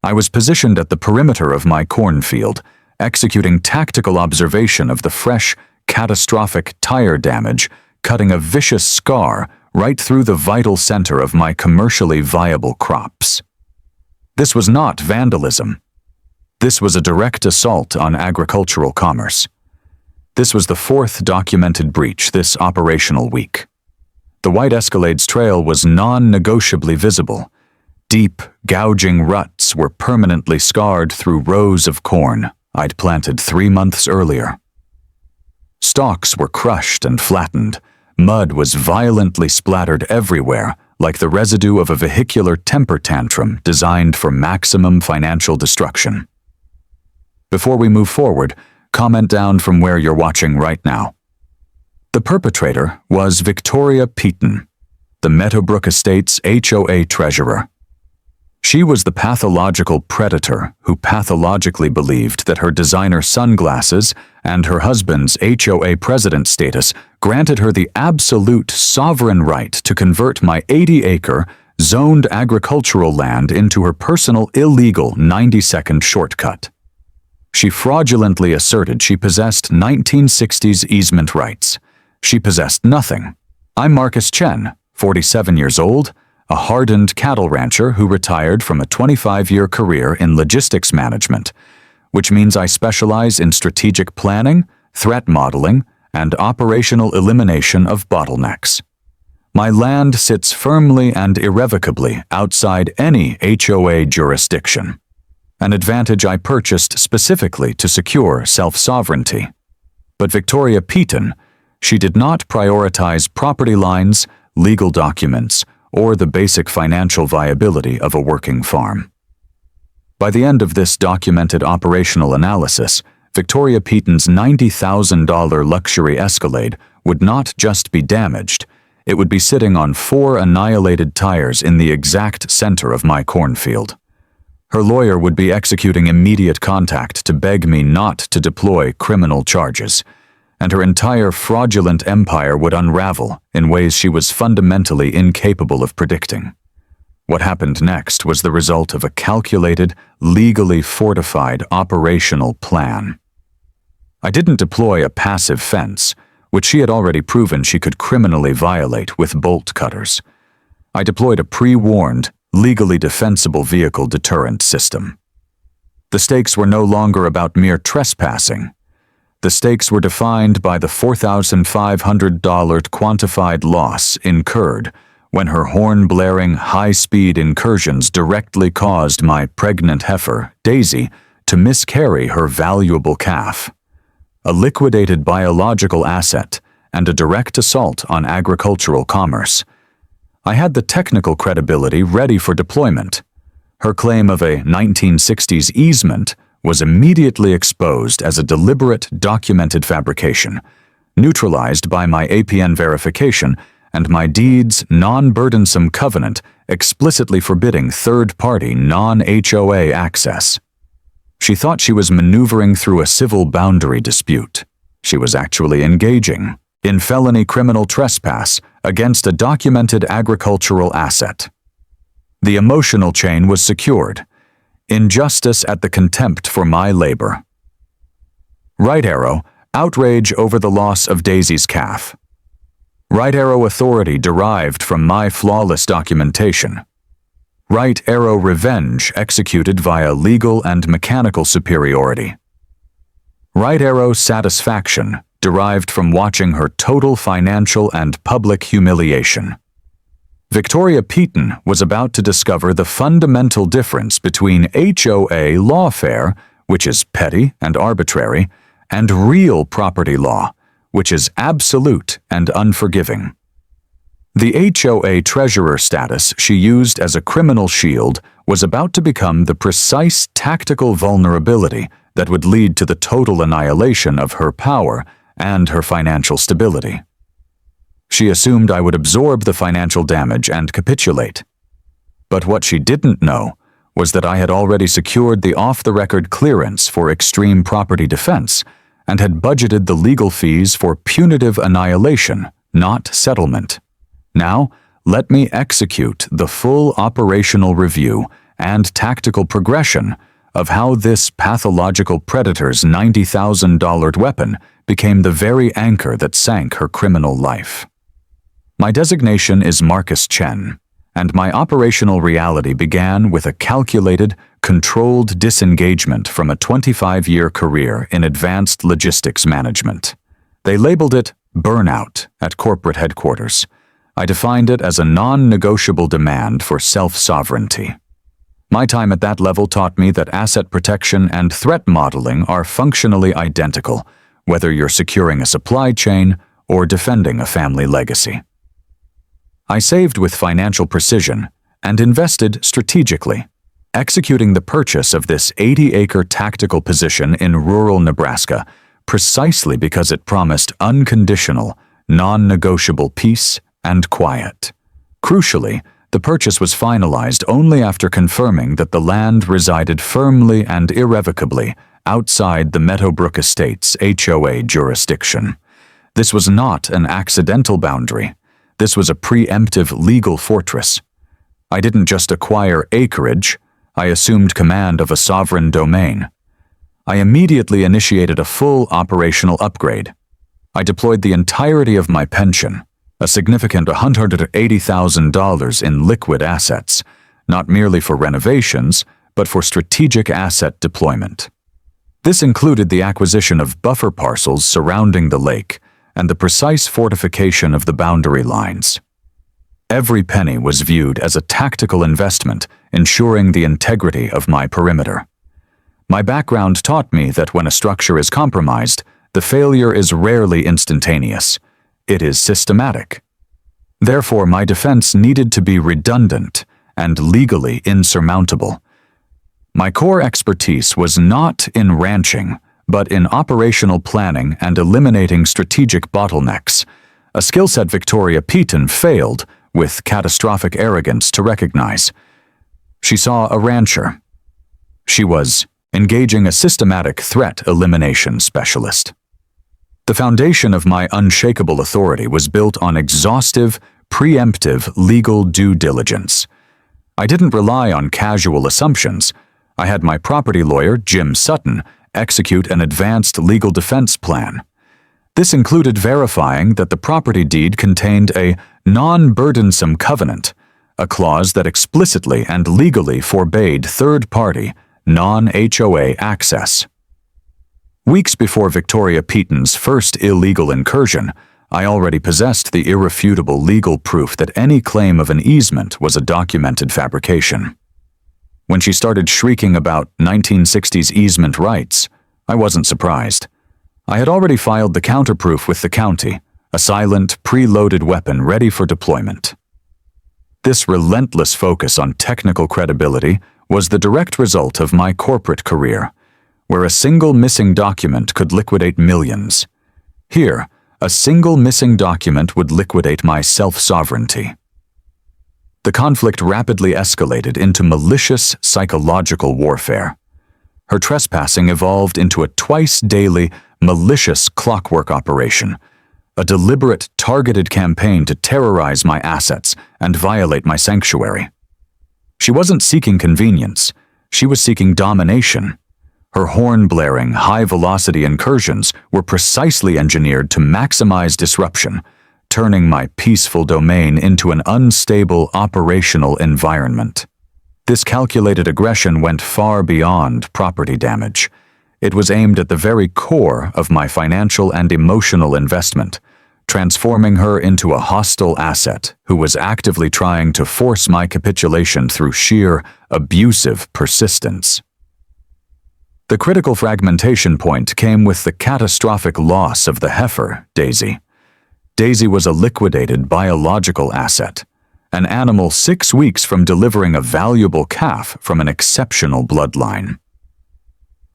I was positioned at the perimeter of my cornfield, executing tactical observation of the fresh, catastrophic tire damage, cutting a vicious scar right through the vital center of my commercially viable crops. This was not vandalism. This was a direct assault on agricultural commerce. This was the fourth documented breach this operational week. The White Escalade's trail was non-negotiably visible. Deep, gouging ruts were permanently scarred through rows of corn I'd planted 3 months earlier. Stalks were crushed and flattened. Mud was violently splattered everywhere, like the residue of a vehicular temper tantrum designed for maximum financial destruction. Before we move forward, comment down from where you're watching right now. The perpetrator was Victoria Peaton, the Meadowbrook Estates HOA treasurer. She was the pathological predator who pathologically believed that her designer sunglasses and her husband's HOA president status granted her the absolute sovereign right to convert my 80-acre, zoned agricultural land into her personal illegal 90-second shortcut. She fraudulently asserted she possessed 1960s easement rights. She possessed nothing. I'm Marcus Chen, 47 years old, a hardened cattle rancher who retired from a 25-year career in logistics management, which means I specialize in strategic planning, threat modeling, and operational elimination of bottlenecks. My land sits firmly and irrevocably outside any HOA jurisdiction, an advantage I purchased specifically to secure self-sovereignty. But Victoria Peaton, she did not prioritize property lines, legal documents, or the basic financial viability of a working farm. By the end of this documented operational analysis, Victoria Peaton's $90,000 luxury Escalade would not just be damaged, it would be sitting on 4 annihilated tires in the exact center of my cornfield. Her lawyer would be executing immediate contact to beg me not to deploy criminal charges, and her entire fraudulent empire would unravel in ways she was fundamentally incapable of predicting. What happened next was the result of a calculated, legally fortified operational plan. I didn't deploy a passive fence, which she had already proven she could criminally violate with bolt cutters. I deployed a pre-warned, legally defensible vehicle deterrent system. The stakes were no longer about mere trespassing. The stakes were defined by the $4,500 quantified loss incurred when her horn-blaring, high-speed incursions directly caused my pregnant heifer, Daisy, to miscarry her valuable calf. A liquidated biological asset and a direct assault on agricultural commerce. I had the technical credibility ready for deployment. Her claim of a 1960s easement was immediately exposed as a deliberate, documented fabrication, neutralized by my APN verification and my deed's non-burdensome covenant explicitly forbidding third-party non-HOA access. She thought she was maneuvering through a civil boundary dispute. She was actually engaging in felony criminal trespass against a documented agricultural asset. The emotional chain was secured. Injustice at the contempt for my labor. Right arrow, outrage over the loss of Daisy's calf. Right arrow authority derived from my flawless documentation. Right arrow revenge executed via legal and mechanical superiority. Right arrow satisfaction derived from watching her total financial and public humiliation. Victoria Peaton was about to discover the fundamental difference between HOA lawfare, which is petty and arbitrary, and real property law, which is absolute and unforgiving. The HOA treasurer status she used as a criminal shield was about to become the precise tactical vulnerability that would lead to the total annihilation of her power and her financial stability. She assumed I would absorb the financial damage and capitulate. But what she didn't know was that I had already secured the off-the-record clearance for extreme property defense and had budgeted the legal fees for punitive annihilation, not settlement. Now, let me execute the full operational review and tactical progression of how this pathological predator's $90,000 weapon became the very anchor that sank her criminal life. My designation is Marcus Chen, and my operational reality began with a calculated, controlled disengagement from a 25-year career in advanced logistics management. They labeled it burnout at corporate headquarters. I defined it as a non-negotiable demand for self-sovereignty. My time at that level taught me that asset protection and threat modeling are functionally identical, whether you're securing a supply chain or defending a family legacy. I saved with financial precision and invested strategically, executing the purchase of this 80-acre tactical position in rural Nebraska precisely because it promised unconditional, non-negotiable peace and quiet. Crucially, the purchase was finalized only after confirming that the land resided firmly and irrevocably outside the Meadowbrook Estates HOA jurisdiction. This was not an accidental boundary. This was a preemptive legal fortress. I didn't just acquire acreage, I assumed command of a sovereign domain. I immediately initiated a full operational upgrade. I deployed the entirety of my pension, a significant $180,000 in liquid assets, not merely for renovations, but for strategic asset deployment. This included the acquisition of buffer parcels surrounding the lake and the precise fortification of the boundary lines. Every penny was viewed as a tactical investment, ensuring the integrity of my perimeter. My background taught me that when a structure is compromised, the failure is rarely instantaneous. It is systematic. Therefore, my defense needed to be redundant and legally insurmountable. My core expertise was not in ranching, but in operational planning and eliminating strategic bottlenecks, a skill set Victoria Peaton failed, with catastrophic arrogance, to recognize. She saw a rancher. She was engaging a systematic threat elimination specialist. The foundation of my unshakable authority was built on exhaustive, preemptive legal due diligence. I didn't rely on casual assumptions. I had my property lawyer, Jim Sutton, execute an advanced legal defense plan. This included verifying that the property deed contained a non-burdensome covenant, a clause that explicitly and legally forbade third-party, non-HOA access. Weeks before Victoria Peaton's first illegal incursion, I already possessed the irrefutable legal proof that any claim of an easement was a documented fabrication. When she started shrieking about 1960s easement rights, I wasn't surprised. I had already filed the counterproof with the county, a silent, preloaded weapon ready for deployment. This relentless focus on technical credibility was the direct result of my corporate career, where a single missing document could liquidate millions. Here, a single missing document would liquidate my self-sovereignty. The conflict rapidly escalated into malicious psychological warfare. Her trespassing evolved into a twice-daily, malicious clockwork operation, a deliberate, targeted campaign to terrorize my assets and violate my sanctuary. She wasn't seeking convenience, she was seeking domination. Her horn-blaring, high-velocity incursions were precisely engineered to maximize disruption, turning my peaceful domain into an unstable operational environment. This calculated aggression went far beyond property damage. It was aimed at the very core of my financial and emotional investment, transforming her into a hostile asset who was actively trying to force my capitulation through sheer, abusive persistence. The critical fragmentation point came with the catastrophic loss of the heifer, Daisy. Daisy was a liquidated biological asset, an animal 6 weeks from delivering a valuable calf from an exceptional bloodline.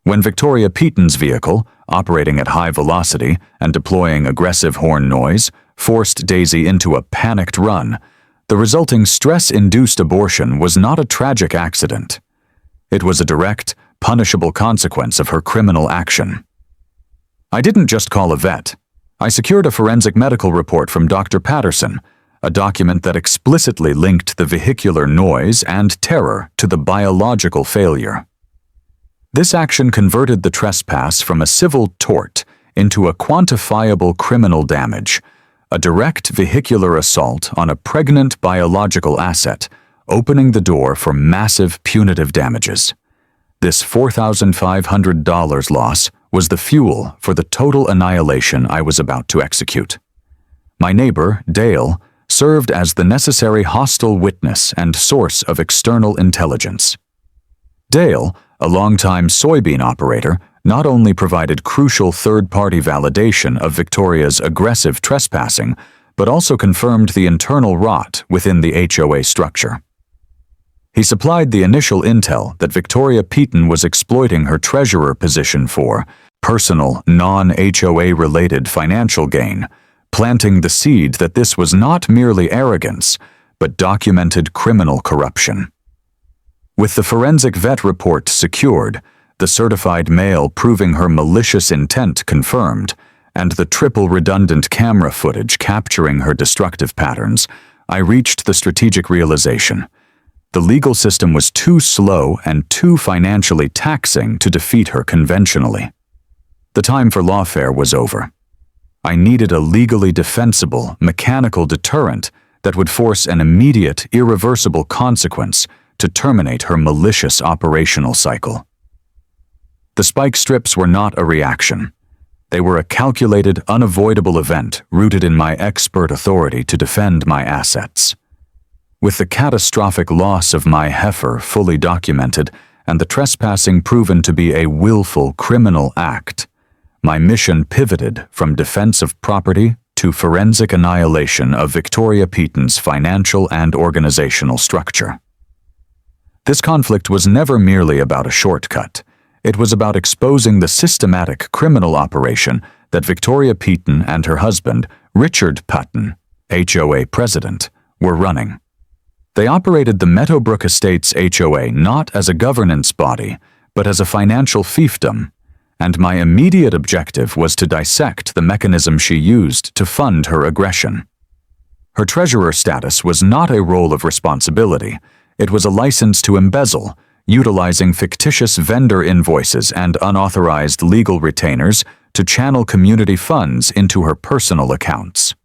When Victoria Peaton's vehicle, operating at high velocity and deploying aggressive horn noise, forced Daisy into a panicked run, the resulting stress-induced abortion was not a tragic accident. It was a direct, punishable consequence of her criminal action. I didn't just call a vet. I secured a forensic medical report from Dr. Patterson, a document that explicitly linked the vehicular noise and terror to the biological failure. This action converted the trespass from a civil tort into a quantifiable criminal damage, a direct vehicular assault on a pregnant biological asset, opening the door for massive punitive damages. This $4,500 loss was the fuel for the total annihilation I was about to execute. My neighbor, Dale, served as the necessary hostile witness and source of external intelligence. Dale, a longtime soybean operator, not only provided crucial third-party validation of Victoria's aggressive trespassing, but also confirmed the internal rot within the HOA structure. He supplied the initial intel that Victoria Peaton was exploiting her treasurer position for personal, non-HOA-related financial gain, planting the seed that this was not merely arrogance, but documented criminal corruption. With the forensic vet report secured, the certified mail proving her malicious intent confirmed, and the triple redundant camera footage capturing her destructive patterns, I reached the strategic realization. The legal system was too slow and too financially taxing to defeat her conventionally. The time for lawfare was over. I needed a legally defensible, mechanical deterrent that would force an immediate, irreversible consequence to terminate her malicious operational cycle. The spike strips were not a reaction. They were a calculated, unavoidable event rooted in my expert authority to defend my assets. With the catastrophic loss of my heifer fully documented and the trespassing proven to be a willful criminal act, my mission pivoted from defense of property to forensic annihilation of Victoria Peaton's financial and organizational structure. This conflict was never merely about a shortcut. It was about exposing the systematic criminal operation that Victoria Peaton and her husband, Richard Putton, HOA President, were running. They operated the Meadowbrook Estates HOA not as a governance body, but as a financial fiefdom, and my immediate objective was to dissect the mechanism she used to fund her aggression. Her treasurer status was not a role of responsibility. It was a license to embezzle, utilizing fictitious vendor invoices and unauthorized legal retainers to channel community funds into her personal accounts.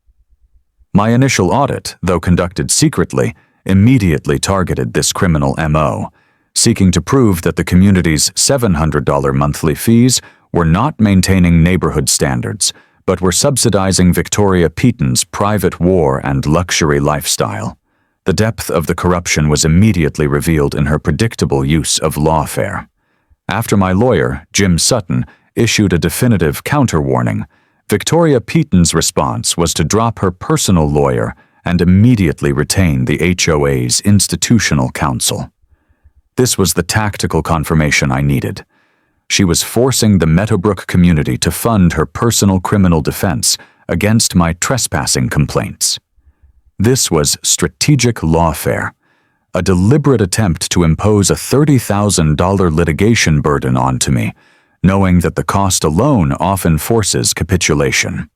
My initial audit, though conducted secretly, immediately targeted this criminal MO, seeking to prove that the community's $700 monthly fees were not maintaining neighborhood standards, but were subsidizing Victoria Peaton's private war and luxury lifestyle. The depth of the corruption was immediately revealed in her predictable use of lawfare. After my lawyer, Jim Sutton, issued a definitive counter-warning, Victoria Peaton's response was to drop her personal lawyer and immediately retain the HOA's institutional counsel. This was the tactical confirmation I needed. She was forcing the Meadowbrook community to fund her personal criminal defense against my trespassing complaints. This was strategic lawfare, a deliberate attempt to impose a $30,000 litigation burden onto me, knowing that the cost alone often forces capitulation.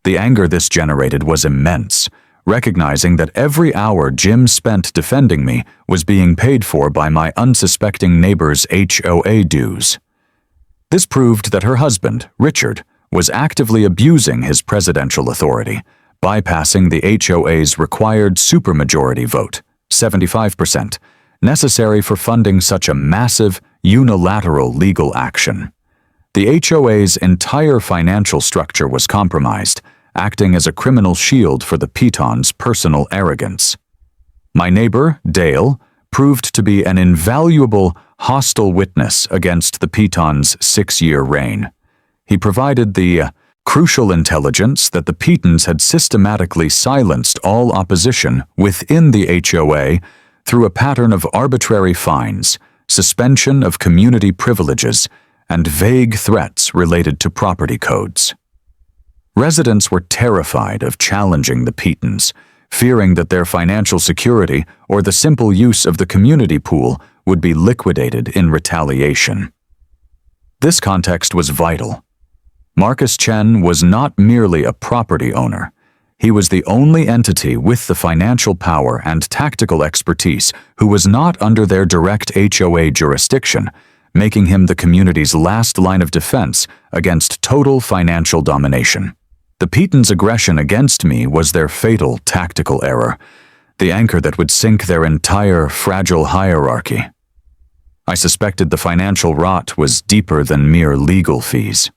The anger this generated was immense, recognizing that every hour Jim spent defending me was being paid for by my unsuspecting neighbor's HOA dues. This proved that her husband, Richard, was actively abusing his presidential authority, bypassing the HOA's required supermajority vote, 75%, necessary for funding such a massive, unilateral legal action. The HOA's entire financial structure was compromised, acting as a criminal shield for the Peaton's personal arrogance. My neighbor, Dale, proved to be an invaluable, hostile witness against the Peaton's 6-year reign. He provided the crucial intelligence that the Peatons had systematically silenced all opposition within the HOA through a pattern of arbitrary fines, suspension of community privileges, and vague threats related to property codes. Residents were terrified of challenging the Peatons, fearing that their financial security or the simple use of the community pool would be liquidated in retaliation. This context was vital. Marcus Chen was not merely a property owner. He was the only entity with the financial power and tactical expertise who was not under their direct HOA jurisdiction, making him the community's last line of defense against total financial domination. The Petons' aggression against me was their fatal tactical error, the anchor that would sink their entire fragile hierarchy. I suspected the financial rot was deeper than mere legal fees.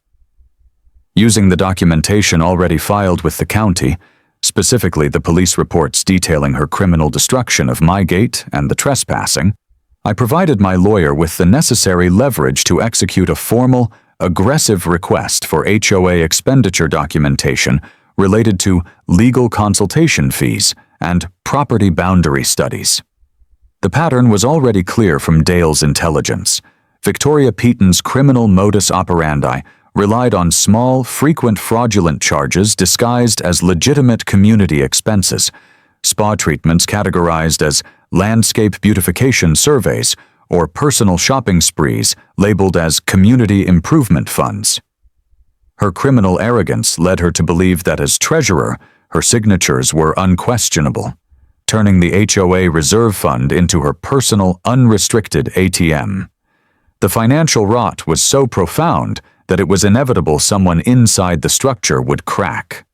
Using the documentation already filed with the county, specifically the police reports detailing her criminal destruction of my gate and the trespassing, I provided my lawyer with the necessary leverage to execute a formal, aggressive request for HOA expenditure documentation related to legal consultation fees and property boundary studies. The pattern was already clear from Dale's intelligence. Victoria Petons' criminal modus operandi relied on small, frequent fraudulent charges disguised as legitimate community expenses, spa treatments categorized as landscape beautification surveys, or personal shopping sprees labeled as community improvement funds. Her criminal arrogance led her to believe that as treasurer, her signatures were unquestionable, turning the HOA reserve fund into her personal, unrestricted ATM. The financial rot was so profound that it was inevitable someone inside the structure would crack.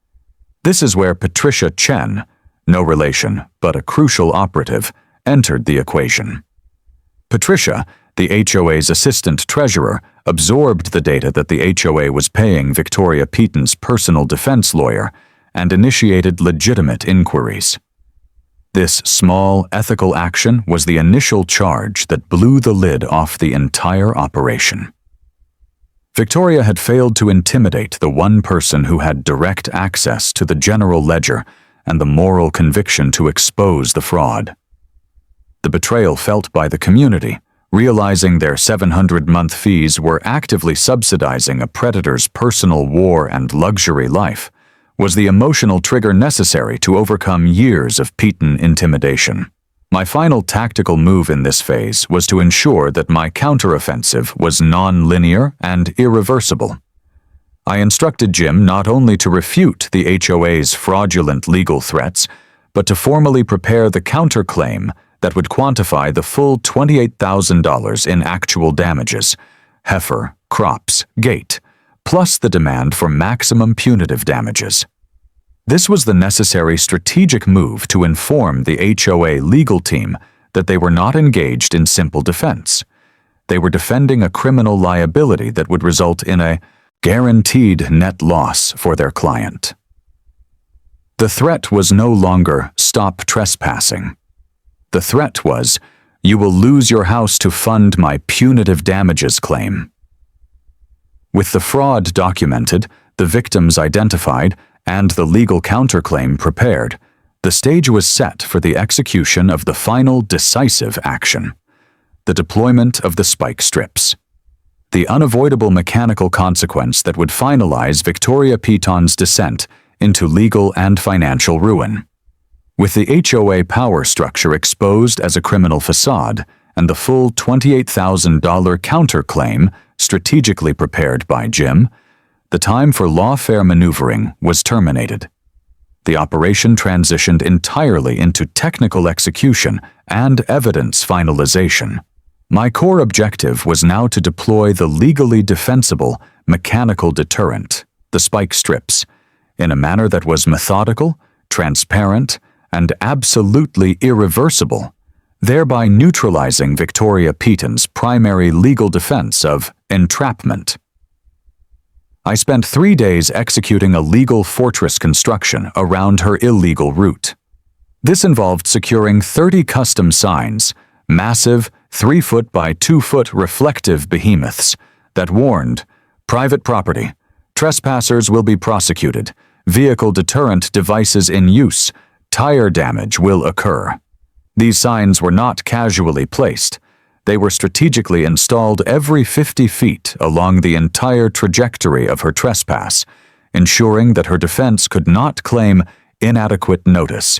This is where Patricia Chen, no relation but a crucial operative, entered the equation. Patricia, the HOA's assistant treasurer, absorbed the data that the HOA was paying Victoria Petons' personal defense lawyer and initiated legitimate inquiries. This small, ethical action was the initial charge that blew the lid off the entire operation. Victoria had failed to intimidate the one person who had direct access to the general ledger and the moral conviction to expose the fraud. The betrayal felt by the community, realizing their 700-month fees were actively subsidizing a predator's personal war and luxury life, was the emotional trigger necessary to overcome years of Peton intimidation. My final tactical move in this phase was to ensure that my counteroffensive was non-linear and irreversible. I instructed Jim not only to refute the HOA's fraudulent legal threats, but to formally prepare the counterclaim that would quantify the full $28,000 in actual damages, heifer, crops, gate, plus the demand for maximum punitive damages. This was the necessary strategic move to inform the HOA legal team that they were not engaged in simple defense. They were defending a criminal liability that would result in a guaranteed net loss for their client. The threat was no longer "stop trespassing." The threat was, "You will lose your house to fund my punitive damages claim." With the fraud documented, the victims identified, and the legal counterclaim prepared, the stage was set for the execution of the final decisive action: the deployment of the spike strips. The unavoidable mechanical consequence that would finalize Victoria Petons' descent into legal and financial ruin. With the HOA power structure exposed as a criminal facade and the full $28,000 counterclaim strategically prepared by Jim, the time for lawfare maneuvering was terminated. The operation transitioned entirely into technical execution and evidence finalization. My core objective was now to deploy the legally defensible mechanical deterrent, the spike strips, in a manner that was methodical, transparent, and absolutely irreversible, thereby neutralizing Victoria Petons' primary legal defense of entrapment. I spent 3 days executing a legal fortress construction around her illegal route. This involved securing 30 custom signs, massive 3-foot by 2-foot reflective behemoths that warned, "Private property, trespassers will be prosecuted, vehicle deterrent devices in use, tire damage will occur." These signs were not casually placed. They were strategically installed every 50 feet along the entire trajectory of her trespass, ensuring that her defense could not claim inadequate notice.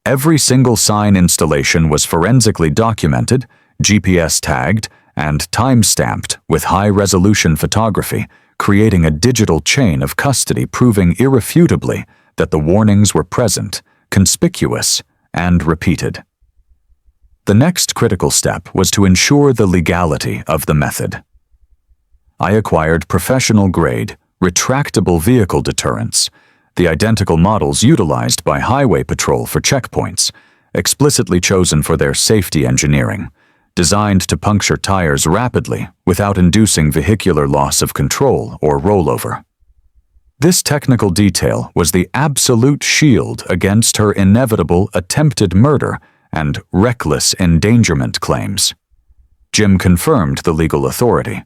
Every single sign installation was forensically documented, GPS tagged, and time-stamped with high-resolution photography, creating a digital chain of custody proving irrefutably that the warnings were present, conspicuous, and repeated. The next critical step was to ensure the legality of the method. I acquired professional-grade, retractable vehicle deterrents, the identical models utilized by Highway Patrol for checkpoints, explicitly chosen for their safety engineering, designed to puncture tires rapidly without inducing vehicular loss of control or rollover. This technical detail was the absolute shield against her inevitable attempted murder and reckless endangerment claims. Jim confirmed the legal authority.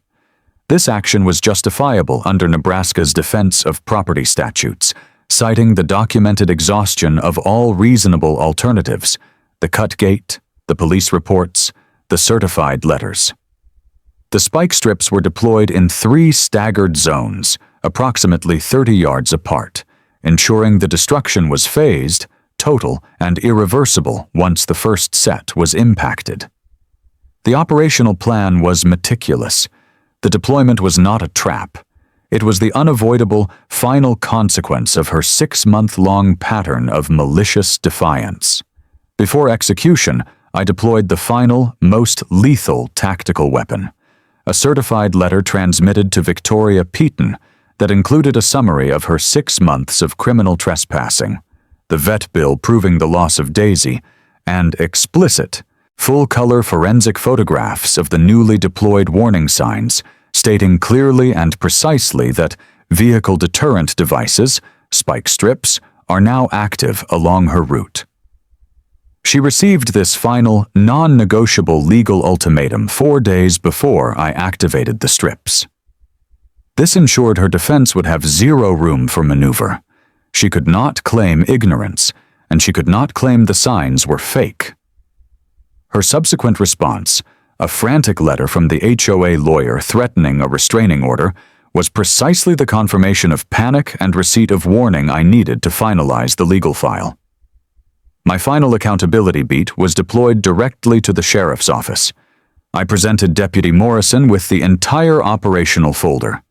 This action was justifiable under Nebraska's defense of property statutes, citing the documented exhaustion of all reasonable alternatives, the cut gate, the police reports, the certified letters. The spike strips were deployed in 3 staggered zones, approximately 30 yards apart, ensuring the destruction was phased, total, and irreversible once the first set was impacted. The operational plan was meticulous. The deployment was not a trap. It was the unavoidable final consequence of her 6-month-long pattern of malicious defiance. Before execution, I deployed the final, most lethal tactical weapon, a certified letter transmitted to Victoria Peaton that included a summary of her 6 months of criminal trespassing, the vet bill proving the loss of Daisy, and explicit, full-color forensic photographs of the newly deployed warning signs, stating clearly and precisely that vehicle deterrent devices, spike strips, are now active along her route. She received this final, non-negotiable legal ultimatum 4 days before I activated the strips. This ensured her defense would have zero room for maneuver. She could not claim ignorance, and she could not claim the signs were fake. Her subsequent response, a frantic letter from the HOA lawyer threatening a restraining order, was precisely the confirmation of panic and receipt of warning I needed to finalize the legal file. My final accountability beat was deployed directly to the sheriff's office. I presented Deputy Morrison with the entire operational folder: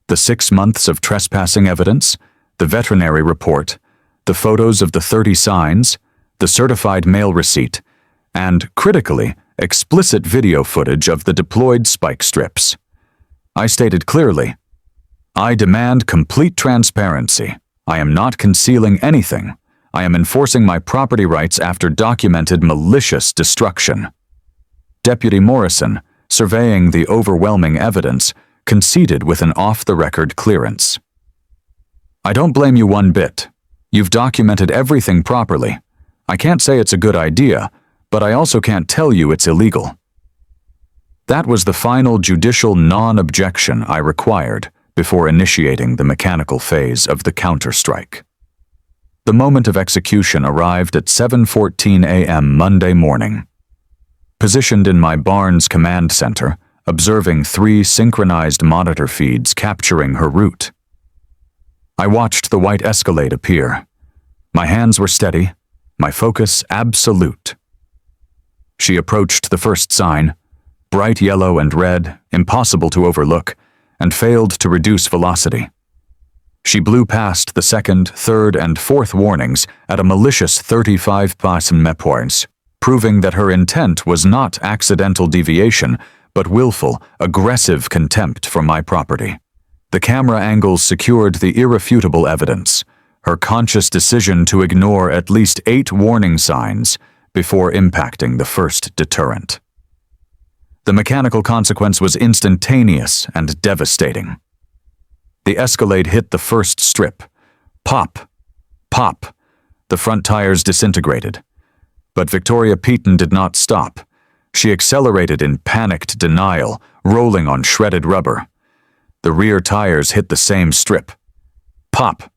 the 6 months of trespassing evidence, the veterinary report, the photos of the 30 signs, the certified mail receipt, and, critically, explicit video footage of the deployed spike strips. I stated clearly, "I demand complete transparency. I am not concealing anything. I am enforcing my property rights after documented malicious destruction." Deputy Morrison, surveying the overwhelming evidence, conceded with an off-the-record clearance. "I don't blame you one bit. You've documented everything properly. I can't say it's a good idea, but I also can't tell you it's illegal." That was the final judicial non-objection I required before initiating the mechanical phase of the counter-strike. The moment of execution arrived at 7:14 a.m. Monday morning. Positioned in my barn's command center, observing 3 synchronized monitor feeds capturing her route. I watched the white Escalade appear. My hands were steady, my focus absolute. She approached the first sign, bright yellow and red, impossible to overlook, and failed to reduce velocity. She blew past the 2nd, 3rd, and 4th warnings at a malicious 35 mph, proving that her intent was not accidental deviation, but willful, aggressive contempt for my property. The camera angles secured the irrefutable evidence, her conscious decision to ignore at least 8 warning signs before impacting the first deterrent. The mechanical consequence was instantaneous and devastating. The Escalade hit the first strip. Pop! Pop! The front tires disintegrated. But Victoria Peaton did not stop. She accelerated in panicked denial, rolling on shredded rubber. The rear tires hit the same strip. Pop!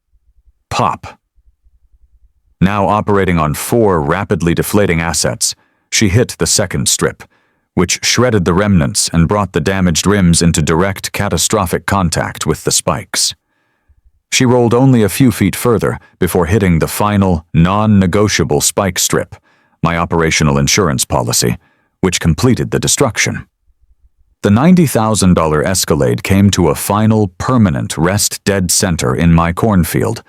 Pop! Now operating on 4 rapidly deflating assets, she hit the second strip, which shredded the remnants and brought the damaged rims into direct catastrophic contact with the spikes. She rolled only a few feet further before hitting the final, non-negotiable spike strip, my operational insurance policy, which completed the destruction. The $90,000 Escalade came to a final, permanent rest dead center in my cornfield,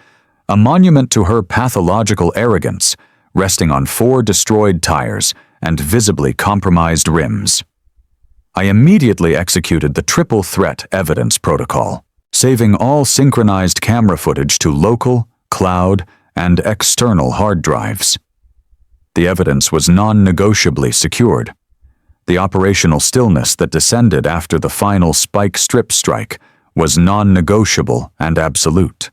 a monument to her pathological arrogance, resting on 4 destroyed tires and visibly compromised rims. I immediately executed the triple threat evidence protocol, saving all synchronized camera footage to local, cloud, and external hard drives. The evidence was non-negotiably secured. The operational stillness that descended after the final spike strip strike was non-negotiable and absolute.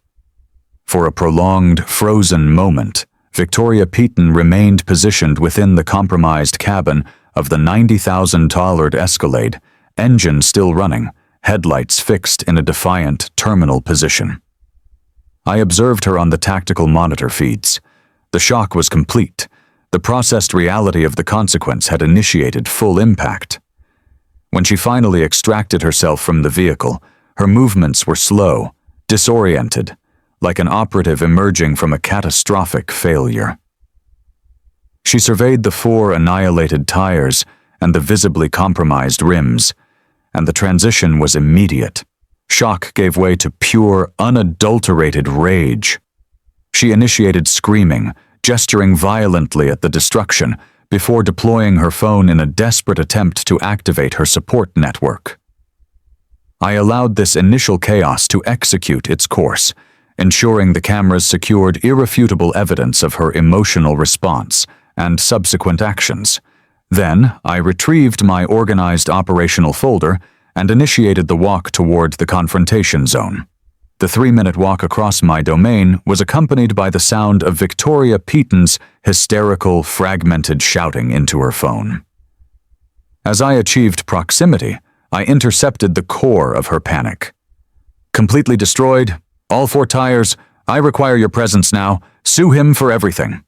For a prolonged, frozen moment, Victoria Peaton remained positioned within the compromised cabin of the $90,000 Escalade, engine still running, headlights fixed in a defiant terminal position. I observed her on the tactical monitor feeds. The shock was complete. The processed reality of the consequence had initiated full impact. When she finally extracted herself from the vehicle, her movements were slow, disoriented, like an operative emerging from a catastrophic failure. She surveyed the 4 annihilated tires and the visibly compromised rims, and the transition was immediate. Shock gave way to pure, unadulterated rage. She initiated screaming, gesturing violently at the destruction before deploying her phone in a desperate attempt to activate her support network. I allowed this initial chaos to execute its course, ensuring the cameras secured irrefutable evidence of her emotional response and subsequent actions. Then, I retrieved my organized operational folder and initiated the walk toward the confrontation zone. The 3-minute walk across my domain was accompanied by the sound of Victoria Peaton's hysterical, fragmented shouting into her phone. As I achieved proximity, I intercepted the core of her panic. "Completely destroyed, all 4 tires, I require your presence now, sue him for everything."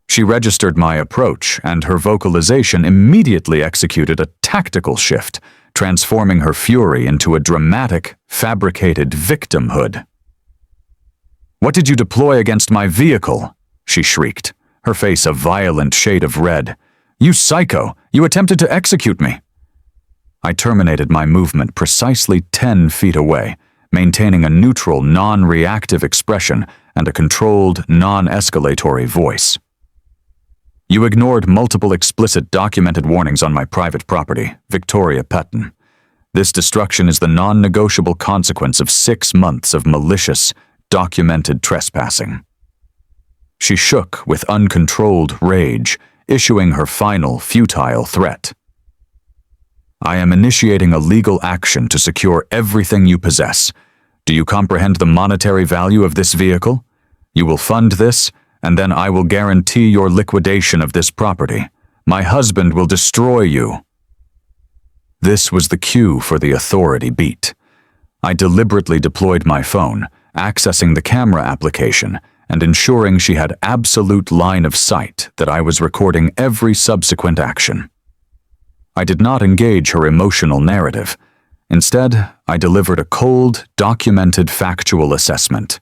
She registered my approach, and her vocalization immediately executed a tactical shift, transforming her fury into a dramatic, fabricated victimhood. "What did you deploy against my vehicle?" she shrieked, her face a violent shade of red. "You psycho! You attempted to execute me!" I terminated my movement precisely 10 feet away, maintaining a neutral, non-reactive expression and a controlled, non-escalatory voice. "You ignored multiple explicit documented warnings on my private property, Victoria Peaton. This destruction is the non-negotiable consequence of 6 months of malicious, documented trespassing." She shook with uncontrolled rage, issuing her final, futile threat. "I am initiating a legal action to secure everything you possess. Do you comprehend the monetary value of this vehicle? You will fund this, and then I will guarantee your liquidation of this property. My husband will destroy you." This was the cue for the authority beat. I deliberately deployed my phone, accessing the camera application, and ensuring she had absolute line of sight that I was recording every subsequent action. I did not engage her emotional narrative. Instead, I delivered a cold, documented factual assessment.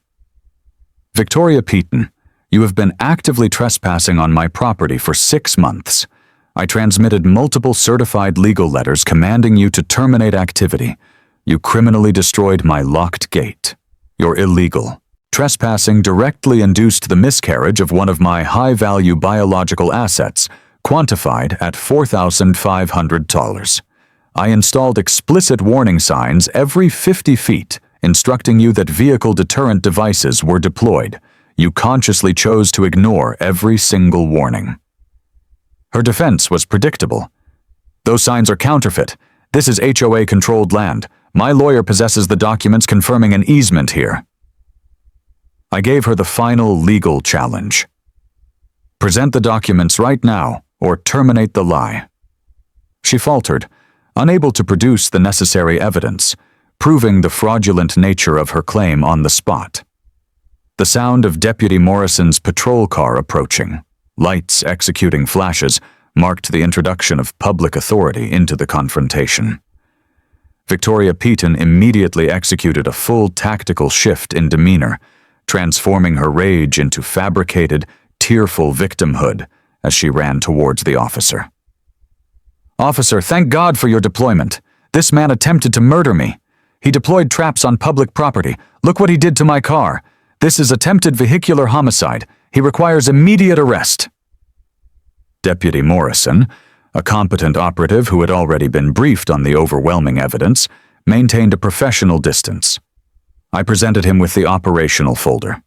"Victoria Peaton, you have been actively trespassing on my property for 6 months. I transmitted multiple certified legal letters commanding you to terminate activity. You criminally destroyed my locked gate. You're illegal. Trespassing directly induced the miscarriage of one of my high-value biological assets, quantified at $4,500. I installed explicit warning signs every 50 feet, instructing you that vehicle deterrent devices were deployed. You consciously chose to ignore every single warning." Her defense was predictable. "Those signs are counterfeit. This is HOA-controlled land. My lawyer possesses the documents confirming an easement here." I gave her the final legal challenge. "Present the documents right now, or terminate the lie." She faltered, unable to produce the necessary evidence, proving the fraudulent nature of her claim on the spot. The sound of Deputy Morrison's patrol car approaching, lights executing flashes, marked the introduction of public authority into the confrontation. Victoria Peaton immediately executed a full tactical shift in demeanor, transforming her rage into fabricated, tearful victimhood as she ran towards the officer. "Officer, thank God for your deployment. This man attempted to murder me. He deployed traps on public property. Look what he did to my car. This is attempted vehicular homicide. He requires immediate arrest." Deputy Morrison, a competent operative who had already been briefed on the overwhelming evidence, maintained a professional distance. I presented him with the operational folder.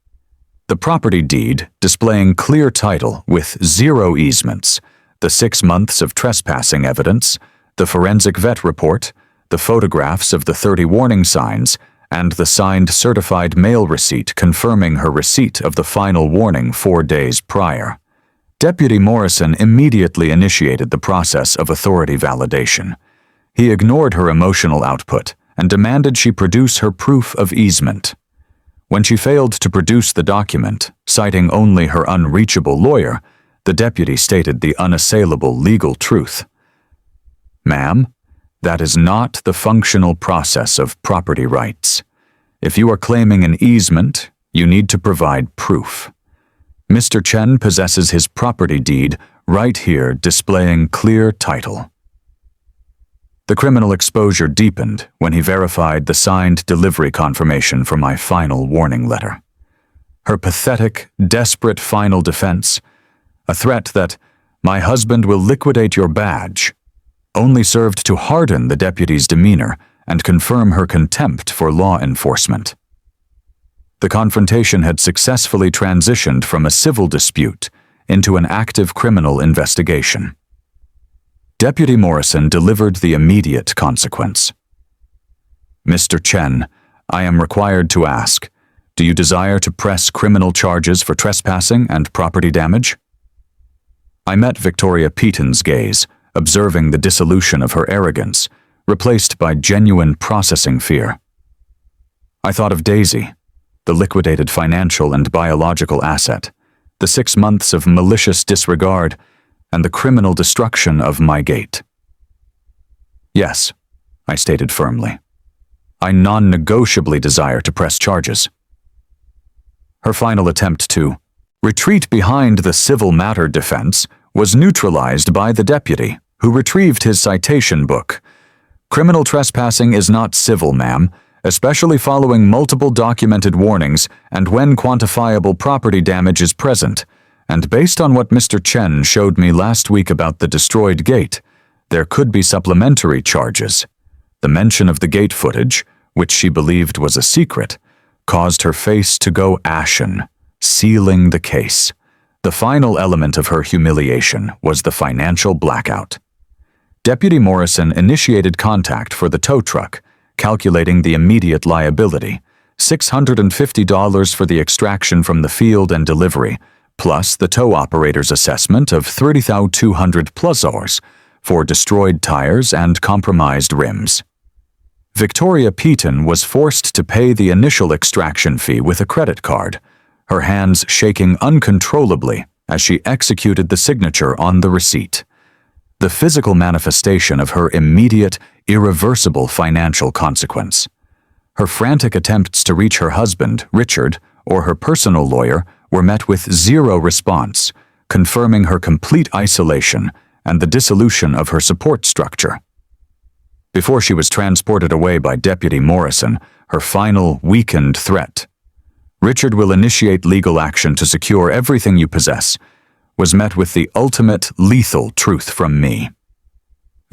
The property deed displaying clear title with 0 easements, the 6 months of trespassing evidence, the forensic vet report, the photographs of the 30 warning signs, and the signed certified mail receipt confirming her receipt of the final warning 4 days prior. Deputy Morrison immediately initiated the process of authority validation. He ignored her emotional output and demanded she produce her proof of easement. When she failed to produce the document, citing only her unreachable lawyer, the deputy stated the unassailable legal truth. "Ma'am, that is not the functional process of property rights. If you are claiming an easement, you need to provide proof. Mr. Chen possesses his property deed right here displaying clear title." The criminal exposure deepened when he verified the signed delivery confirmation for my final warning letter. Her pathetic, desperate final defense, a threat that "my husband will liquidate your badge," only served to harden the deputy's demeanor and confirm her contempt for law enforcement. The confrontation had successfully transitioned from a civil dispute into an active criminal investigation. Deputy Morrison delivered the immediate consequence. "Mr. Chen, I am required to ask, do you desire to press criminal charges for trespassing and property damage?" I met Victoria Peaton's gaze, observing the dissolution of her arrogance, replaced by genuine processing fear. I thought of Daisy, the liquidated financial and biological asset, the 6 months of malicious disregard, and the criminal destruction of my gate. "Yes," I stated firmly. "I non-negotiably desire to press charges." Her final attempt to retreat behind the civil matter defense was neutralized by the deputy, who retrieved his citation book. "Criminal trespassing is not civil, ma'am, especially following multiple documented warnings and when quantifiable property damage is present. And based on what Mr. Chen showed me last week about the destroyed gate, there could be supplementary charges." The mention of the gate footage, which she believed was a secret, caused her face to go ashen, sealing the case. The final element of her humiliation was the financial blackout. Deputy Morrison initiated contact for the tow truck, calculating the immediate liability, $650 for the extraction from the field and delivery, plus the tow operator's assessment of $30,200 for destroyed tires and compromised rims. Victoria Peaton was forced to pay the initial extraction fee with a credit card, her hands shaking uncontrollably as she executed the signature on the receipt. The physical manifestation of her immediate, irreversible financial consequence. Her frantic attempts to reach her husband, Richard, or her personal lawyer were met with zero response, confirming her complete isolation and the dissolution of her support structure. Before she was transported away by Deputy Morrison, her final, weakened threat, "Richard will initiate legal action to secure everything you possess," was met with the ultimate, lethal truth from me.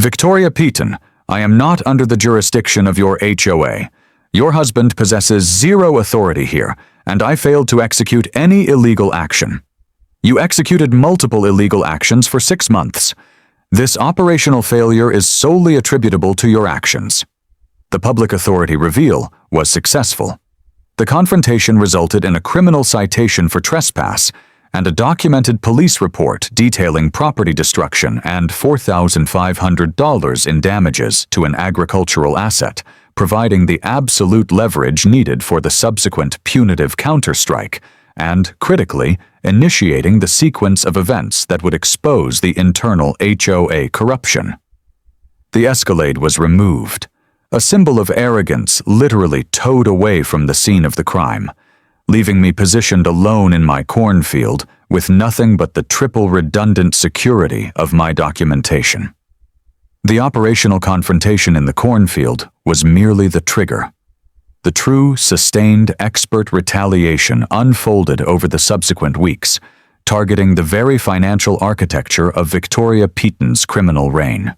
"Victoria Peaton, I am not under the jurisdiction of your HOA. Your husband possesses zero authority here, and I failed to execute any illegal action. You executed multiple illegal actions for 6 months. This operational failure is solely attributable to your actions." The public authority reveal was successful. The confrontation resulted in a criminal citation for trespass and a documented police report detailing property destruction and $4,500 in damages to an agricultural asset, providing the absolute leverage needed for the subsequent punitive counterstrike, and, critically, initiating the sequence of events that would expose the internal HOA corruption. The Escalade was removed, a symbol of arrogance literally towed away from the scene of the crime, leaving me positioned alone in my cornfield with nothing but the triple redundant security of my documentation. The operational confrontation in the cornfield was merely the trigger. The true, sustained, expert retaliation unfolded over the subsequent weeks, targeting the very financial architecture of Victoria Peaton's criminal reign.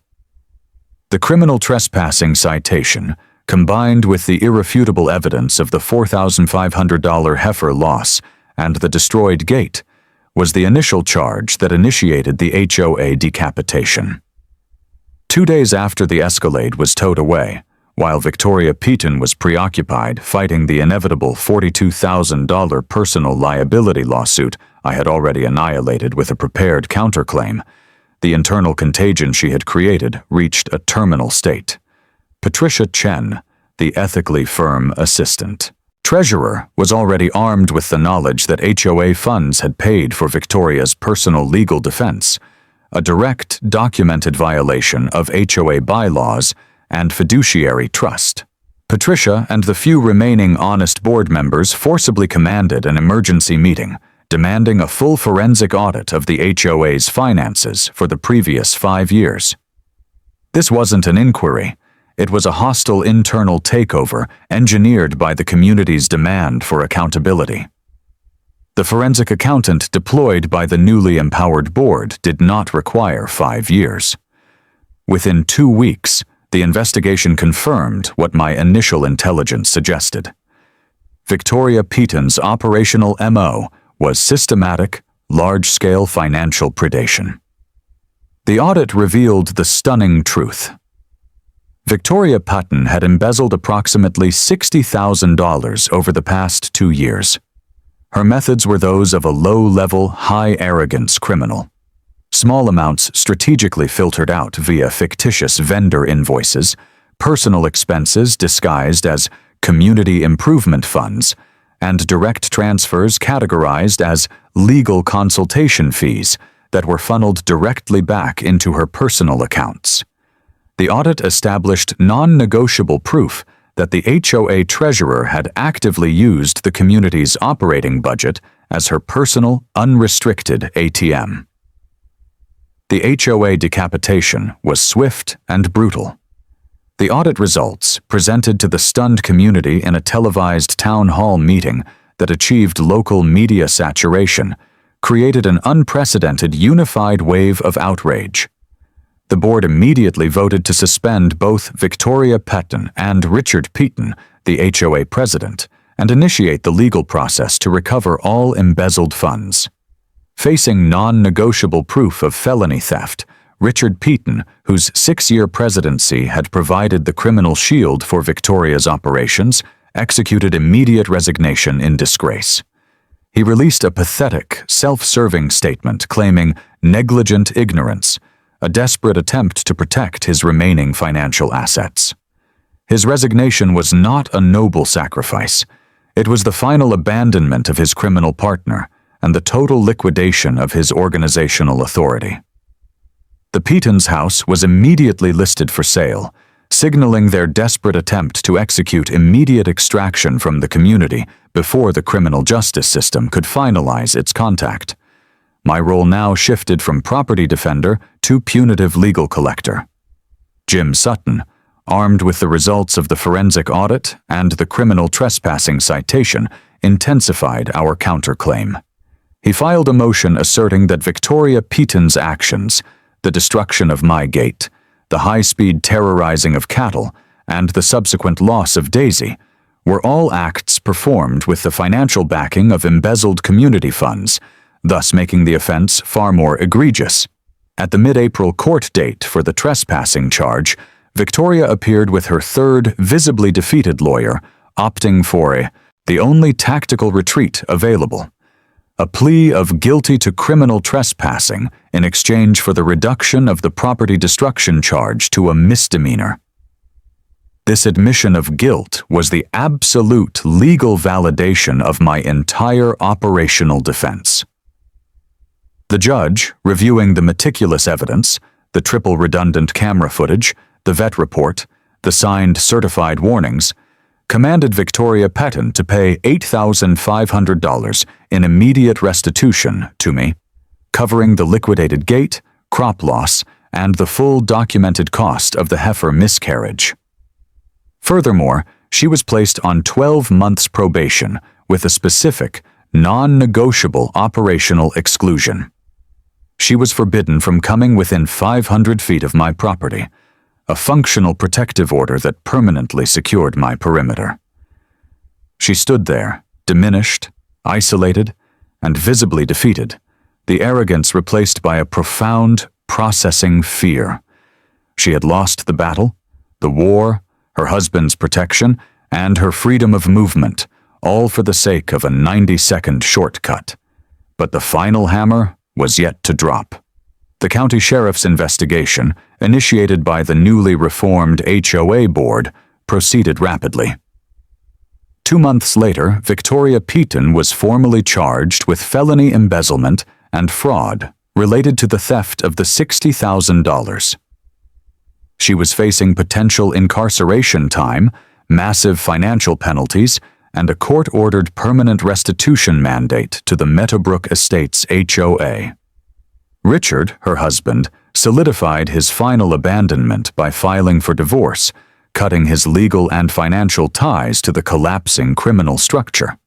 The criminal trespassing citation, combined with the irrefutable evidence of the $4,500 heifer loss and the destroyed gate, was the initial charge that initiated the HOA decapitation. 2 days after the Escalade was towed away, while Victoria Peaton was preoccupied fighting the inevitable $42,000 personal liability lawsuit I had already annihilated with a prepared counterclaim, the internal contagion she had created reached a terminal state. Patricia Chen, the ethically firm assistant treasurer, was already armed with the knowledge that HOA funds had paid for Victoria's personal legal defense, a direct, documented violation of HOA bylaws and fiduciary trust. Patricia and the few remaining honest board members forcibly commanded an emergency meeting, demanding a full forensic audit of the HOA's finances for the previous 5 years. This wasn't an inquiry. It was a hostile internal takeover engineered by the community's demand for accountability. The forensic accountant deployed by the newly empowered board did not require 5 years. Within 2 weeks, the investigation confirmed what my initial intelligence suggested. Victoria Peaton's operational MO was systematic, large-scale financial predation. The audit revealed the stunning truth. Victoria Peaton had embezzled approximately $60,000 over the past 2 years. Her methods were those of a low-level, high-arrogance criminal. Small amounts strategically filtered out via fictitious vendor invoices, personal expenses disguised as community improvement funds, and direct transfers categorized as legal consultation fees that were funneled directly back into her personal accounts. The audit established non-negotiable proof that the HOA treasurer had actively used the community's operating budget as her personal, unrestricted ATM. The HOA decapitation was swift and brutal. The audit results, presented to the stunned community in a televised town hall meeting that achieved local media saturation, created an unprecedented unified wave of outrage. The board immediately voted to suspend both Victoria Peaton and Richard Peaton, the HOA president, and initiate the legal process to recover all embezzled funds. Facing non-negotiable proof of felony theft, Richard Peaton, whose 6-year presidency had provided the criminal shield for Victoria's operations, executed immediate resignation in disgrace. He released a pathetic, self-serving statement claiming negligent ignorance, a desperate attempt to protect his remaining financial assets. His resignation was not a noble sacrifice. It was the final abandonment of his criminal partner and the total liquidation of his organizational authority. The Peaton's house was immediately listed for sale, signaling their desperate attempt to execute immediate extraction from the community before the criminal justice system could finalize its contact. My role now shifted from property defender to punitive legal collector. Jim Sutton, armed with the results of the forensic audit and the criminal trespassing citation, intensified our counterclaim. He filed a motion asserting that Victoria Peaton's actions, the destruction of my gate, the high-speed terrorizing of cattle, and the subsequent loss of Daisy, were all acts performed with the financial backing of embezzled community funds, thus making the offense far more egregious. At the mid-April court date for the trespassing charge, Victoria appeared with her third, visibly defeated lawyer, opting for the only tactical retreat available: a plea of guilty to criminal trespassing in exchange for the reduction of the property destruction charge to a misdemeanor. This admission of guilt was the absolute legal validation of my entire operational defense. The judge, reviewing the meticulous evidence, the triple redundant camera footage, the vet report, the signed certified warnings, commanded Victoria Peaton to pay $8,500 in immediate restitution to me, covering the liquidated gate, crop loss, and the full documented cost of the heifer miscarriage. Furthermore, She was placed on 12 months probation with a specific, non-negotiable operational exclusion. She was forbidden from coming within 500 feet of my property, a functional protective order that permanently secured my perimeter. She stood there, diminished, isolated, and visibly defeated, the arrogance replaced by a profound, processing fear. She had lost the battle, the war, her husband's protection, and her freedom of movement, all for the sake of a 90-second shortcut. But the final hammer was yet to drop. The county sheriff's investigation, initiated by the newly reformed HOA board, proceeded rapidly. 2 months later, Victoria Peaton was formally charged with felony embezzlement and fraud related to the theft of the $60,000. She was facing potential incarceration time, massive financial penalties, and a court-ordered permanent restitution mandate to the Meadowbrook Estates HOA. Richard, her husband, solidified his final abandonment by filing for divorce, cutting his legal and financial ties to the collapsing criminal structure.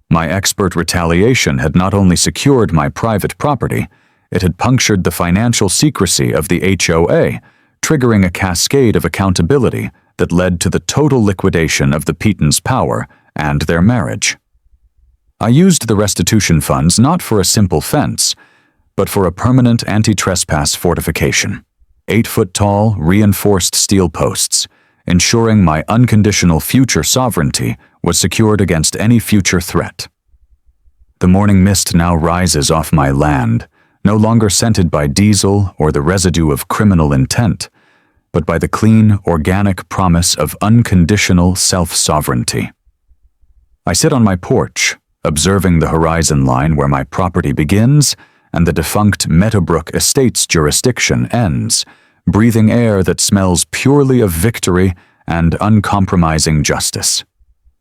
My expert retaliation had not only secured my private property, it had punctured the financial secrecy of the HOA, triggering a cascade of accountability that led to the total liquidation of the Peatons' power and their marriage. I used the restitution funds not for a simple fence, but for a permanent anti-trespass fortification, 8-foot-tall, reinforced steel posts, ensuring my unconditional future sovereignty was secured against any future threat. The morning mist now rises off my land, no longer scented by diesel or the residue of criminal intent, but by the clean, organic promise of unconditional self-sovereignty. I sit on my porch, observing the horizon line where my property begins and the defunct Meadowbrook Estates jurisdiction ends, breathing air that smells purely of victory and uncompromising justice.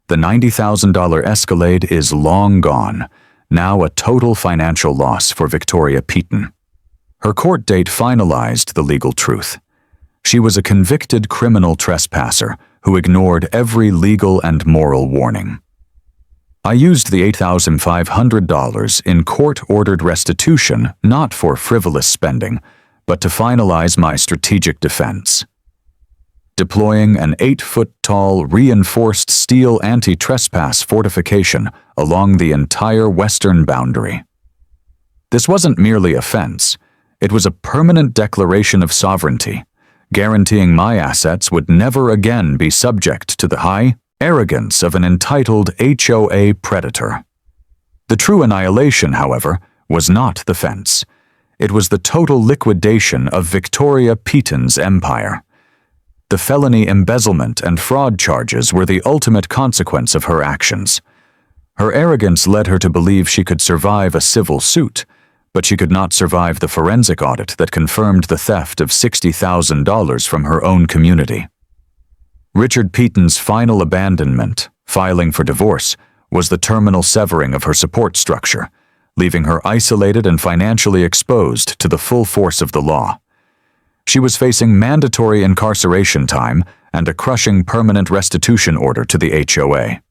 The $90,000 Escalade is long gone, now a total financial loss for Victoria Peaton. Her court date finalized the legal truth. She was a convicted criminal trespasser who ignored every legal and moral warning. I used the $8,500 in court-ordered restitution not for frivolous spending, but to finalize my strategic defense. Deploying an 8-foot-tall reinforced steel anti-trespass fortification along the entire western boundary. This wasn't merely a fence, it was a permanent declaration of sovereignty, guaranteeing my assets would never again be subject to the high arrogance of an entitled HOA predator. The true annihilation, however, was not the fence. It was the total liquidation of Victoria Peaton's empire. The felony embezzlement and fraud charges were the ultimate consequence of her actions. Her arrogance led her to believe she could survive a civil suit, but she could not survive the forensic audit that confirmed the theft of $60,000 from her own community. Richard Peaton's final abandonment, filing for divorce, was the terminal severing of her support structure, leaving her isolated and financially exposed to the full force of the law. She was facing mandatory incarceration time and a crushing permanent restitution order to the HOA.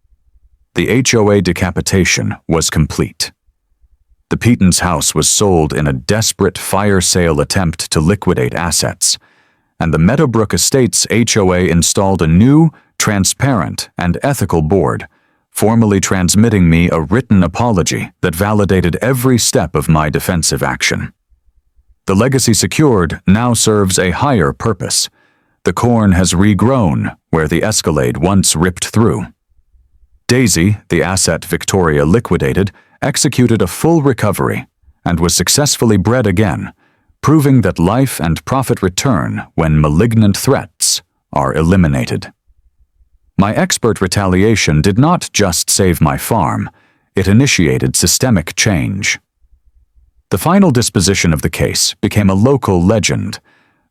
The HOA decapitation was complete. The Peaton's house was sold in a desperate fire sale attempt to liquidate assets, and the Meadowbrook Estates HOA installed a new, transparent, and ethical board, formally transmitting me a written apology that validated every step of my defensive action. The legacy secured now serves a higher purpose. The corn has regrown where the Escalade once ripped through. Daisy, the asset Victoria liquidated, executed a full recovery and was successfully bred again, proving that life and profit return when malignant threats are eliminated. My expert retaliation did not just save my farm, it initiated systemic change. The final disposition of the case became a local legend,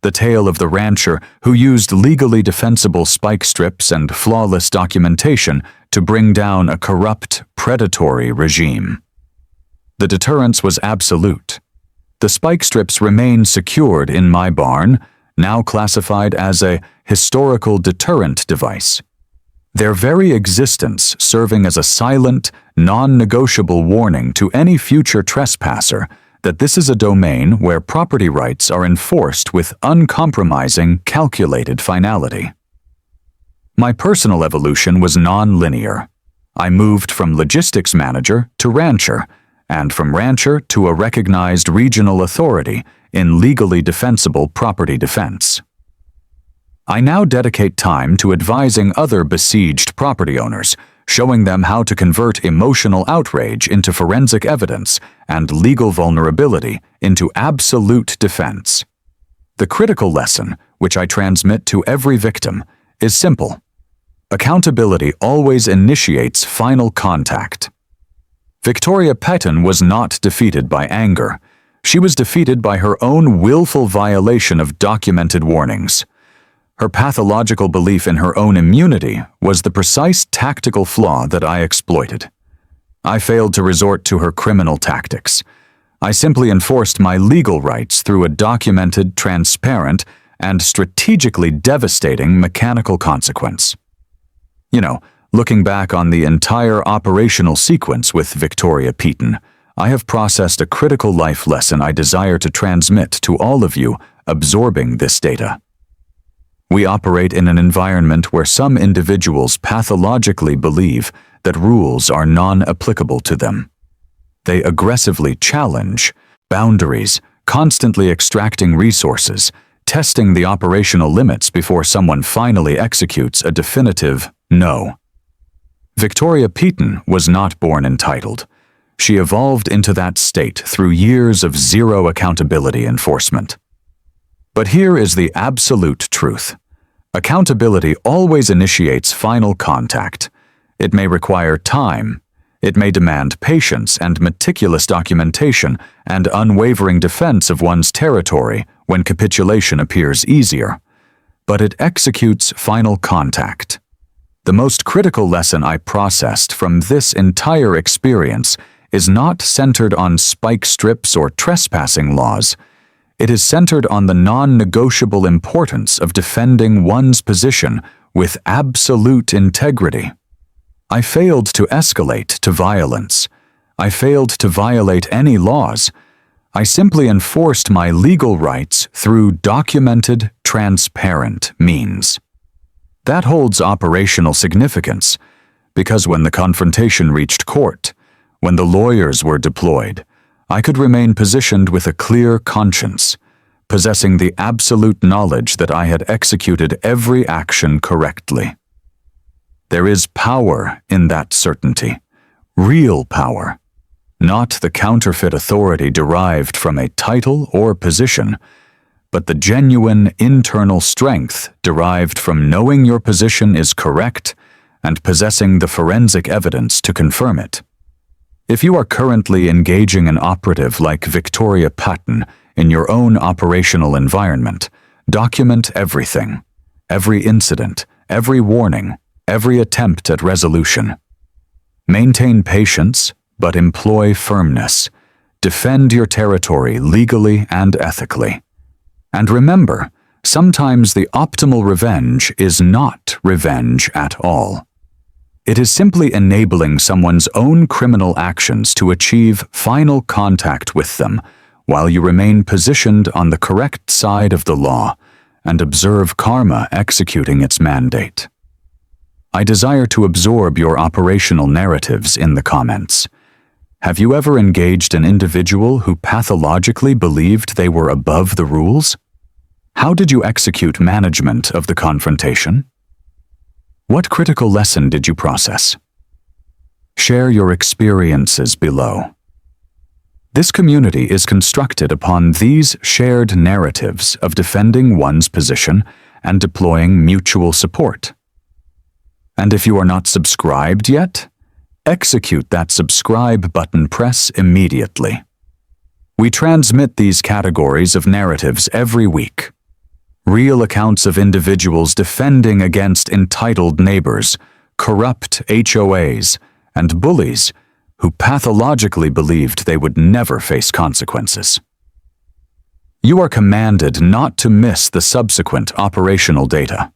the tale of the rancher who used legally defensible spike strips and flawless documentation to bring down a corrupt, predatory regime. The deterrence was absolute. The spike strips remain secured in my barn, now classified as a historical deterrent device. their very existence serving as a silent, non-negotiable warning to any future trespasser that this is a domain where property rights are enforced with uncompromising, calculated finality. My personal evolution was non-linear. I moved from logistics manager to rancher, and from rancher to a recognized regional authority in legally defensible property defense. I now dedicate time to advising other besieged property owners, showing them how to convert emotional outrage into forensic evidence and legal vulnerability into absolute defense. The critical lesson, which I transmit to every victim, is simple. Accountability always initiates final contact. Victoria Petton was not defeated by anger. She was defeated by her own willful violation of documented warnings. Her pathological belief in her own immunity was the precise tactical flaw that I exploited. I failed to resort to her criminal tactics. I simply enforced my legal rights through a documented, transparent, and strategically devastating mechanical consequence. Looking back on the entire operational sequence with Victoria Petton, I have processed a critical life lesson I desire to transmit to all of you absorbing this data. We operate in an environment where some individuals pathologically believe that rules are non-applicable to them. They aggressively challenge boundaries, constantly extracting resources, testing the operational limits before someone finally executes a definitive no. Victoria Petton was not born entitled. She evolved into that state through years of zero accountability enforcement. But here is the absolute truth. Accountability always initiates final contact. It may require time. It may demand patience and meticulous documentation and unwavering defense of one's territory when capitulation appears easier. But it executes final contact. The most critical lesson I processed from this entire experience is not centered on spike strips or trespassing laws. It is centered on the non-negotiable importance of defending one's position with absolute integrity. I failed to escalate to violence. I failed to violate any laws. I simply enforced my legal rights through documented, transparent means. That holds operational significance, because when the confrontation reached court, when the lawyers were deployed, I could remain positioned with a clear conscience, possessing the absolute knowledge that I had executed every action correctly. There is power in that certainty, real power, not the counterfeit authority derived from a title or position, but the genuine internal strength derived from knowing your position is correct and possessing the forensic evidence to confirm it. If you are currently engaging an operative like Victoria Petton in your own operational environment, document everything, every incident, every warning, every attempt at resolution. Maintain patience, but employ firmness. Defend your territory legally and ethically. And remember, sometimes the optimal revenge is not revenge at all. It is simply enabling someone's own criminal actions to achieve final contact with them while you remain positioned on the correct side of the law and observe karma executing its mandate. I desire to absorb your operational narratives in the comments. Have you ever engaged an individual who pathologically believed they were above the rules? How did you execute management of the confrontation? What critical lesson did you process? Share your experiences below. This community is constructed upon these shared narratives of defending one's position and deploying mutual support. And if you are not subscribed yet, execute that subscribe button press immediately. We transmit these categories of narratives every week. Real accounts of individuals defending against entitled neighbors, corrupt HOAs, and bullies who pathologically believed they would never face consequences. You are commanded not to miss the subsequent operational data.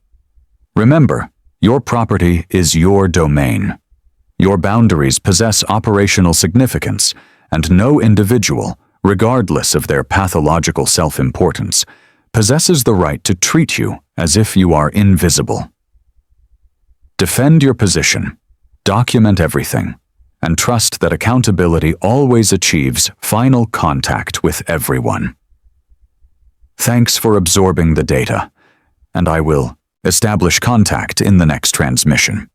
Remember, Your property is your domain. Your boundaries possess operational significance, and no individual, regardless of their pathological self-importance, possesses the right to treat you as if you are invisible. Defend your position, document everything, and trust that accountability always achieves final contact with everyone. Thanks for absorbing the data, and I will establish contact in the next transmission.